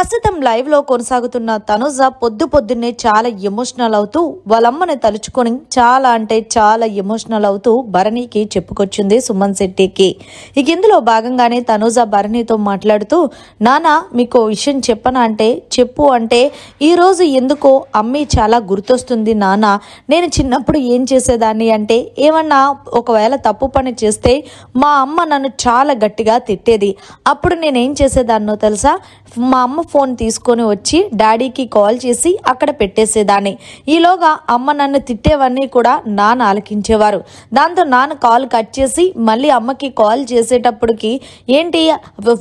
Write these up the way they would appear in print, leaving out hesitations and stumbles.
ప్రస్తుతం లైవ్ లో కొనసాగుతున్న తనుజ పొద్దున్నే చాలా ఎమోషనల్ అవుతూ వాళ్ళమ్మని తలుచుకొని చాలా అంటే చాలా ఎమోషనల్ అవుతూ భరణికి చెప్పుకొచ్చింది సుమన్ శెట్టికి. ఇక ఇందులో భాగంగానే తనుజ భరణితో మాట్లాడుతూ, నానా మీకు విషయం చెప్పనా అంటే చెప్పు అంటే, ఈ రోజు ఎందుకో అమ్మి చాలా గుర్తొస్తుంది నానా. నేను చిన్నప్పుడు ఏం చేసేదాన్ని అంటే ఏమన్నా ఒకవేళ తప్పు పని చేస్తే మా అమ్మ నన్ను చాలా గట్టిగా తిట్టేది. అప్పుడు నేనేం చేసేదాన్నో తెలుసా, మా అమ్మ ఫోన్ తీసుకొని వచ్చి డాడీకి కాల్ చేసి అక్కడ పెట్టేసేదాన్ని. ఈలోగా అమ్మ నన్ను తిట్టేవన్నీ కూడా నాన్న ఆలకించేవారు. దాంతో నాన్న కాల్ కట్ చేసి మళ్ళీ అమ్మకి కాల్ చేసేటప్పటికి ఏంటి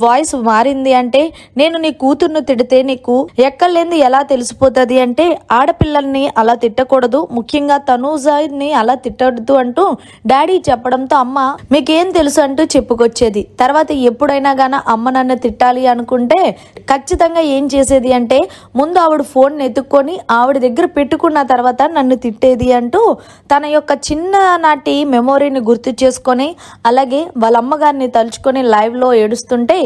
వాయిస్ మారింది అంటే, నేను నీ కూతుర్ను తిడితే నీకు ఎక్కలేంది ఎలా తెలిసిపోతుంది అంటే, ఆడపిల్లల్ని అలా తిట్టకూడదు, ముఖ్యంగా తనూజని అలా తిట్టద్దు అంటూ డాడీ చెప్పడంతో అమ్మ మీకేం తెలుసు అంటూ చెప్పుకొచ్చేది. తర్వాత ఎప్పుడైనా గాన అమ్మ నన్ను తిట్టాలి అనుకుంటే ఖచ్చితంగా ఏం చేసేది అంటే ముందు ఆవిడ ఫోన్ ఎత్తుక్కొని ఆవిడ దగ్గర పెట్టుకున్న తర్వాత నన్ను తిట్టేది అంటూ తన యొక్క చిన్ననాటి మెమొరీని గుర్తు చేసుకొని అలాగే వాళ్ళ అమ్మగారిని తలుచుకొని లైవ్ లో ఏడుస్తుంటే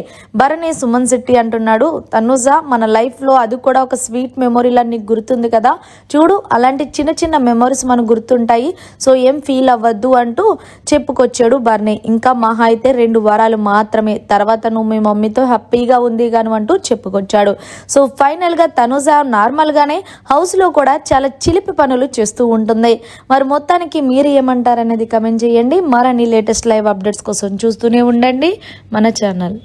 భరణి సుమన్ శెట్టి అంటున్నాడు, తనుజ మన లైఫ్ లో అది కూడా ఒక స్వీట్ మెమొరీలా నీకు గుర్తుంది కదా, చూడు అలాంటి చిన్న చిన్న మెమొరీస్ మనకు గుర్తుంటాయి, సో ఏం ఫీల్ అవ్వద్దు అంటూ చెప్పుకొచ్చాడు భరణి. ఇంకా మహా అయితే 2 వారాలు మాత్రమే, తర్వాత నువ్వు మీ మమ్మీతో హ్యాపీగా ఉంది గాను అంటూ చెప్పుకొచ్చాడు. సో ఫైనల్ గా తనుజ నార్మల్ గానే హౌస్ లో కూడా చాలా చిలిపి పనులు చేస్తూ ఉంటుంది. మరి మొత్తానికి మీరు ఏమంటారనేది కమెంట్ చేయండి. మరిన్ని లేటెస్ట్ లైవ్ అప్డేట్స్ కోసం చూస్తూనే ఉండండి మన ఛానల్.